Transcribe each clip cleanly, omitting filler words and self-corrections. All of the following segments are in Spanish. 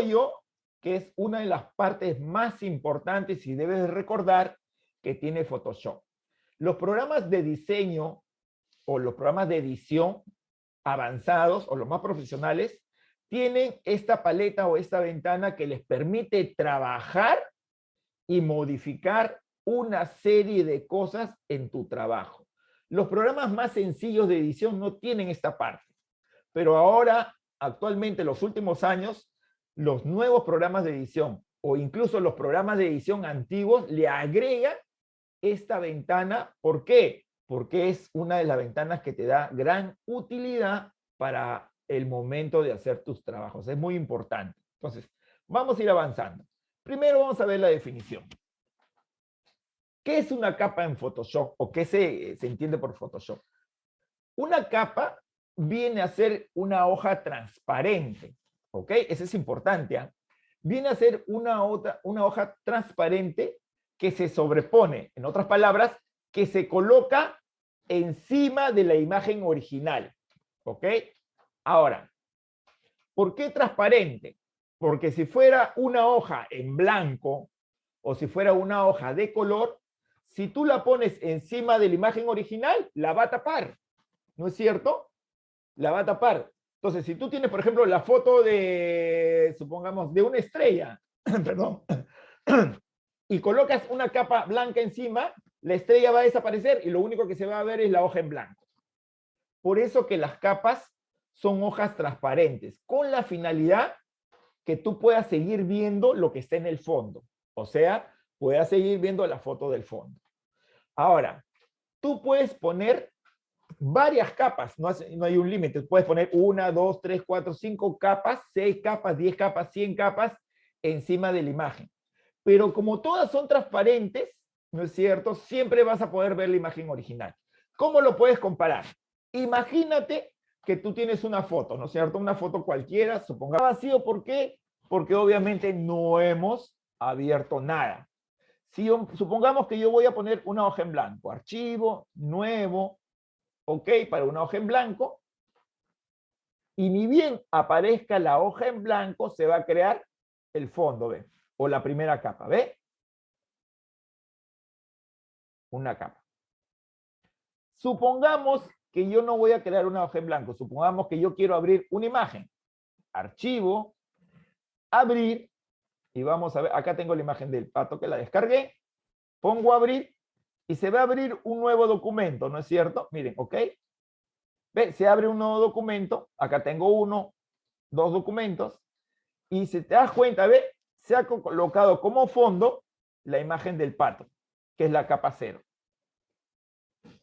yo que es una de las partes más importantes y debes recordar que tiene Photoshop. Los programas de diseño o los programas de edición avanzados o los más profesionales tienen esta paleta o esta ventana que les permite trabajar y modificar una serie de cosas en tu trabajo. Los programas más sencillos de edición no tienen esta parte, pero ahora, actualmente, en los últimos años, los nuevos programas de edición o incluso los programas de edición antiguos le agregan esta ventana. ¿Por qué? Porque es una de las ventanas que te da gran utilidad para el momento de hacer tus trabajos. Es muy importante. Entonces, vamos a ir avanzando. Primero vamos a ver la definición. ¿Qué es una capa en Photoshop o qué se entiende por Photoshop? Una capa viene a ser una hoja transparente, ¿ok? Eso es importante, ¿eh? Viene a ser una hoja transparente que se sobrepone, en otras palabras, que se coloca encima de la imagen original, ¿ok? Ahora, ¿por qué transparente? Porque si fuera una hoja en blanco o si fuera una hoja de color, si tú la pones encima de la imagen original, la va a tapar, ¿no es cierto? La va a tapar. Entonces, si tú tienes, por ejemplo, la foto de, supongamos, de una estrella, perdón, y colocas una capa blanca encima, la estrella va a desaparecer y lo único que se va a ver es la hoja en blanco. Por eso que las capas son hojas transparentes, con la finalidad que tú puedas seguir viendo lo que está en el fondo. O sea, puedas seguir viendo la foto del fondo. Ahora, tú puedes poner varias capas, no hay un límite. Puedes poner 1, 2, 3, 4, 5 capas, 6 capas, 10 capas, 100 capas encima de la imagen. Pero como todas son transparentes, ¿no es cierto? Siempre vas a poder ver la imagen original. ¿Cómo lo puedes comparar? Imagínate que tú tienes una foto, ¿no es cierto? Una foto cualquiera, supongamos vacío. ¿Por qué? Porque obviamente no hemos abierto nada. Si supongamos que yo voy a poner una hoja en blanco, archivo, nuevo, ok, para una hoja en blanco, y ni bien aparezca la hoja en blanco, se va a crear el fondo, ¿ve? O la primera capa, ¿ve? Una capa. Supongamos que yo no voy a crear una hoja en blanco, supongamos que yo quiero abrir una imagen. Archivo, abrir, y vamos a ver, acá tengo la imagen del pato que la descargué, pongo abrir, y se va a abrir un nuevo documento, ¿no es cierto? Miren, ¿ok? ¿Ve? Se abre un nuevo documento, acá tengo 1, 2 documentos, y si te das cuenta, ¿ve? Se ha colocado como fondo la imagen del pato, que es la capa 0,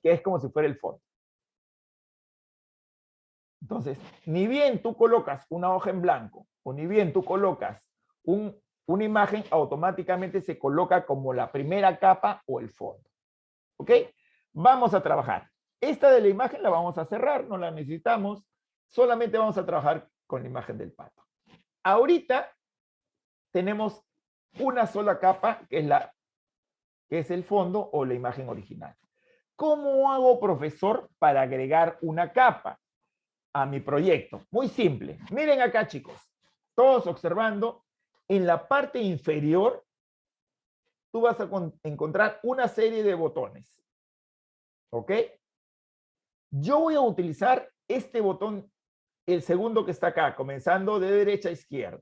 que es como si fuera el fondo. Entonces, ni bien tú colocas una hoja en blanco, o ni bien tú colocas una imagen, automáticamente se coloca como la primera capa o el fondo. ¿Ok? Vamos a trabajar. Esta de la imagen la vamos a cerrar, no la necesitamos. Solamente vamos a trabajar con la imagen del pato. Ahorita tenemos una sola capa, que es el fondo o la imagen original. ¿Cómo hago, profesor, para agregar una capa a mi proyecto? Muy simple. Miren acá, chicos. Todos observando. En la parte inferior, tú vas a encontrar una serie de botones. ¿Ok? Yo voy a utilizar este botón, el segundo que está acá, comenzando de derecha a izquierda.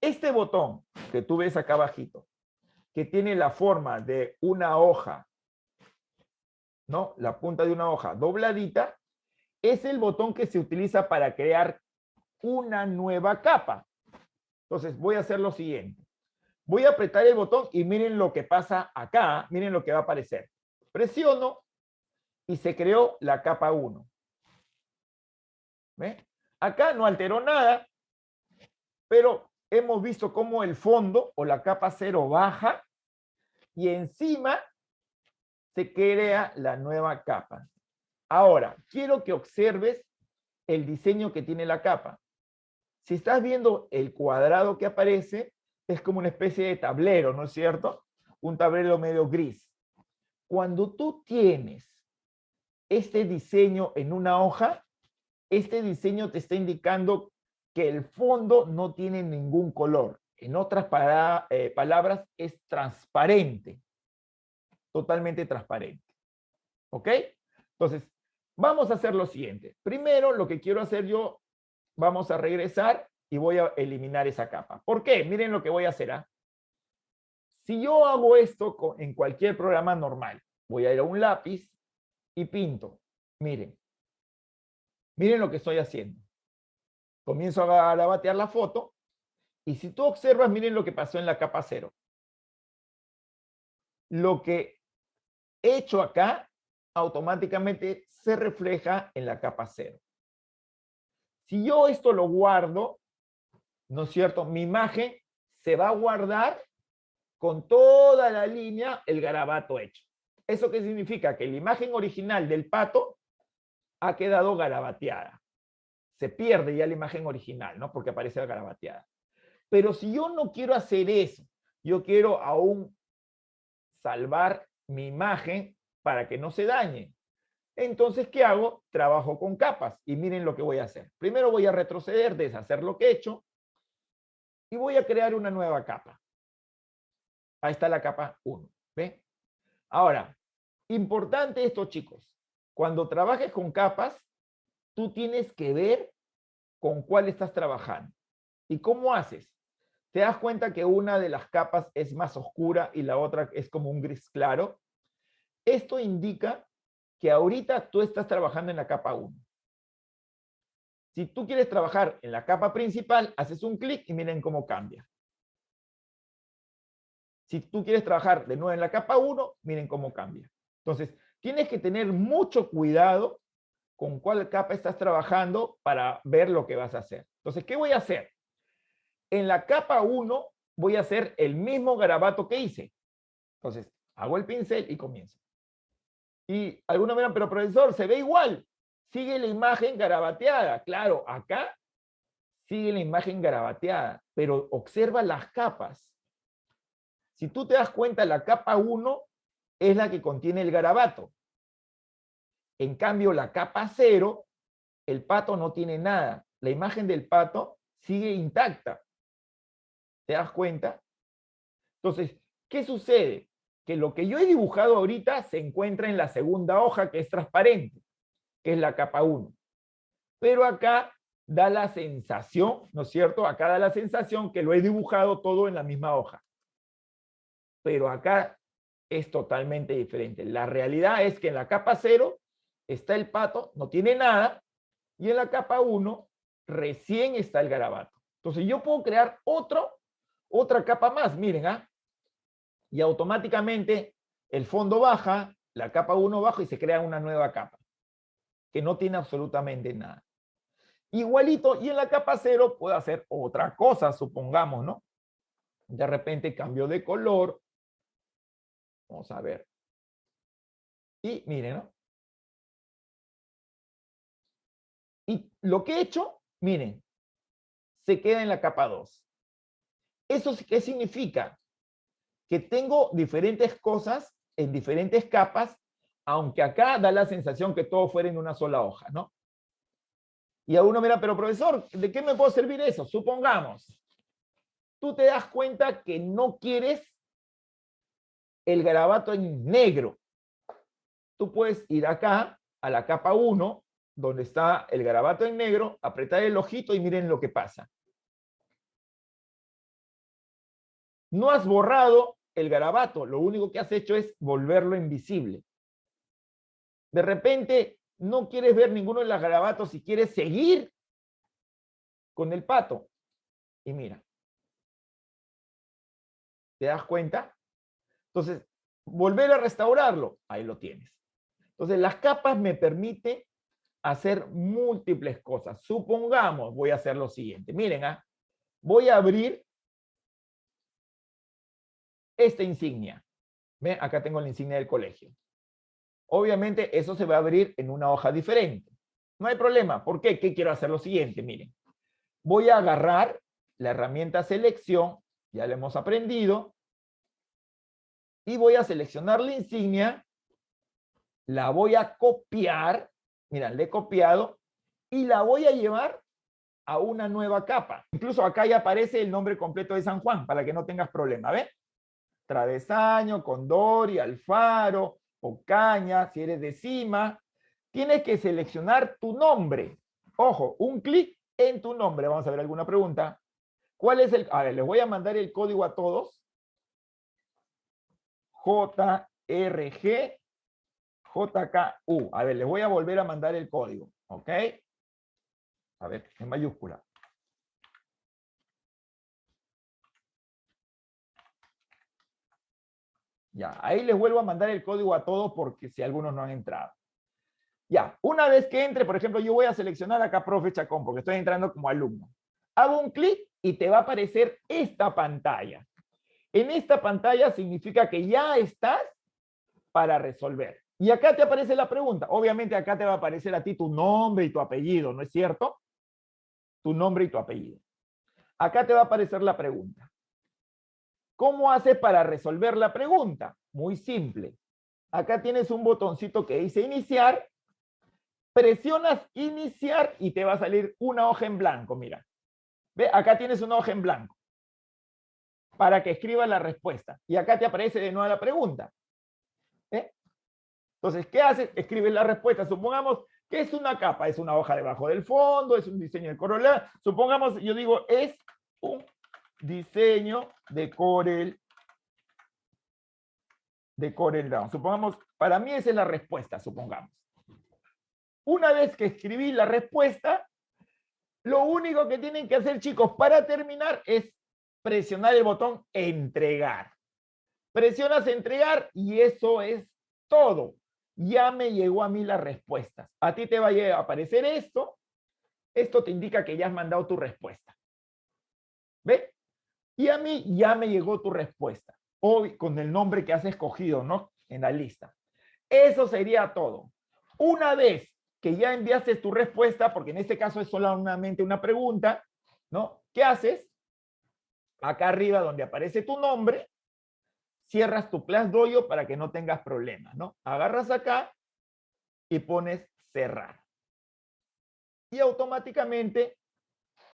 Este botón que tú ves acá abajito, que tiene la forma de una hoja, ¿no? La punta de una hoja dobladita, es el botón que se utiliza para crear una nueva capa. Entonces voy a hacer lo siguiente. Voy a apretar el botón y miren lo que pasa acá, miren lo que va a aparecer. Presiono y se creó la capa 1. ¿Ve? Acá no alteró nada, pero hemos visto cómo el fondo o la capa 0 baja y encima se crea la nueva capa. Ahora, quiero que observes el diseño que tiene la capa. Si estás viendo el cuadrado que aparece, es como una especie de tablero, ¿no es cierto? Un tablero medio gris. Cuando tú tienes este diseño en una hoja, este diseño te está indicando que el fondo no tiene ningún color. En otras palabras, es transparente. Totalmente transparente. ¿Ok? Entonces, vamos a hacer lo siguiente. Primero, lo que quiero hacer yo, vamos a regresar y voy a eliminar esa capa. ¿Por qué? Miren lo que voy a hacer. Si yo hago esto en cualquier programa normal, voy a ir a un lápiz y pinto. Miren. Miren lo que estoy haciendo. Comienzo a garabatear la foto y si tú observas, miren lo que pasó en la capa 0. Lo que he hecho acá automáticamente se refleja en la capa 0. Si yo esto lo guardo, ¿no es cierto? Mi imagen se va a guardar con toda la línea, el garabato hecho. ¿Eso qué significa? Que la imagen original del pato ha quedado garabateada. Se pierde ya la imagen original, ¿no? Porque aparece garabateada. Pero si yo no quiero hacer eso, yo quiero aún salvar mi imagen para que no se dañe. Entonces, ¿qué hago? Trabajo con capas. Y miren lo que voy a hacer. Primero voy a retroceder, deshacer lo que he hecho. Y voy a crear una nueva capa. Ahí está la capa 1. ¿Ve? Ahora, importante esto, chicos. Cuando trabajes con capas, tú tienes que ver con cuál estás trabajando. ¿Y cómo haces? ¿Te das cuenta que una de las capas es más oscura y la otra es como un gris claro? Esto indica que ahorita tú estás trabajando en la capa 1. Si tú quieres trabajar en la capa principal, haces un clic y miren cómo cambia. Si tú quieres trabajar de nuevo en la capa 1, miren cómo cambia. Entonces, tienes que tener mucho cuidado con cuál capa estás trabajando para ver lo que vas a hacer. Entonces, ¿qué voy a hacer? En la capa 1 voy a hacer el mismo garabato que hice. Entonces, hago el pincel y comienzo. Y algunos me dirán, pero profesor, se ve igual. Sigue la imagen garabateada. Claro, acá sigue la imagen garabateada, pero observa las capas. Si tú te das cuenta, la capa 1 es la que contiene el garabato. En cambio, la capa 0, el pato no tiene nada. La imagen del pato sigue intacta. ¿Te das cuenta? Entonces, ¿qué sucede? Que lo que yo he dibujado ahorita se encuentra en la segunda hoja, que es transparente, que es la capa 1. Pero acá da la sensación, ¿no es cierto? Acá da la sensación que lo he dibujado todo en la misma hoja. Pero acá es totalmente diferente. La realidad es que en la capa 0 está el pato, no tiene nada, y en la capa 1 recién está el garabato. Entonces yo puedo crear otra capa más, miren, y automáticamente el fondo baja, la capa 1 baja y se crea una nueva capa, que no tiene absolutamente nada. Igualito, y en la capa 0 puedo hacer otra cosa, supongamos, ¿no? De repente cambio de color. Vamos a ver. Y miren, ¿no? Y lo que he hecho, miren, se queda en la capa 2. ¿Eso qué significa? Que tengo diferentes cosas en diferentes capas, aunque acá da la sensación que todo fuera en una sola hoja, ¿no? Y a uno mira, pero profesor, ¿de qué me puede servir eso? Supongamos, tú te das cuenta que no quieres el garabato en negro. Tú puedes ir acá a la capa 1, donde está el garabato en negro, apretar el ojito y miren lo que pasa. No has borrado el garabato, lo único que has hecho es volverlo invisible. De repente no quieres ver ninguno de los garabatos y quieres seguir con el pato. Y mira, ¿te das cuenta? Entonces, volver a restaurarlo, ahí lo tienes. Entonces, las capas me permiten hacer múltiples cosas. Supongamos, voy a hacer lo siguiente. Miren, voy a abrir esta insignia. ¿Ven? Acá tengo la insignia del colegio. Obviamente, eso se va a abrir en una hoja diferente. No hay problema. ¿Por qué? ¿Qué quiero hacer? Lo siguiente, miren. Voy a agarrar la herramienta selección, ya la hemos aprendido, y voy a seleccionar la insignia, la voy a copiar, mira, la he copiado, y la voy a llevar a una nueva capa. Incluso acá ya aparece el nombre completo de San Juan, para que no tengas problema, ¿ves? Travesaño, Condori, Alfaro, Ocaña, si eres de Cima. Tienes que seleccionar tu nombre. Ojo, un clic en tu nombre. Vamos a ver alguna pregunta. ¿Cuál es el? A ver, les voy a mandar el código a todos. JRG, JKU. A ver, les voy a volver a mandar el código. ¿Ok? A ver, en mayúscula. Ya, ahí les vuelvo a mandar el código a todos porque si algunos no han entrado. Ya, una vez que entre, por ejemplo, yo voy a seleccionar acá Profe Chacón porque estoy entrando como alumno. Hago un clic y te va a aparecer esta pantalla. En esta pantalla significa que ya estás para resolver. Y acá te aparece la pregunta. Obviamente acá te va a aparecer a ti tu nombre y tu apellido, ¿no es cierto? Tu nombre y tu apellido. Acá te va a aparecer la pregunta. ¿Cómo haces para resolver la pregunta? Muy simple. Acá tienes un botoncito que dice iniciar. Presionas iniciar y te va a salir una hoja en blanco, mira. ¿Ve? Acá tienes una hoja en blanco para que escribas la respuesta. Y acá te aparece de nuevo la pregunta. ¿Eh? Entonces, ¿qué haces? Escribes la respuesta. Supongamos que es una capa, es una hoja debajo del fondo, es un diseño de Corel. Supongamos, yo digo, es un diseño de Corel Draw. Supongamos, para mí esa es la respuesta, supongamos. Una vez que escribí la respuesta, lo único que tienen que hacer, chicos, para terminar es presionar el botón entregar. Presionas entregar y eso es todo. Ya me llegó a mí las respuestas. A ti te va a aparecer esto. Esto te indica que ya has mandado tu respuesta. ¿Ve? Y a mí ya me llegó tu respuesta. Hoy con el nombre que has escogido, ¿no? En la lista. Eso sería todo. Una vez que ya enviaste tu respuesta, porque en este caso es solamente una pregunta, ¿no? ¿Qué haces? Acá arriba donde aparece tu nombre, cierras tu Class Dojo para que no tengas problemas, ¿no? Agarras acá y pones cerrar. Y automáticamente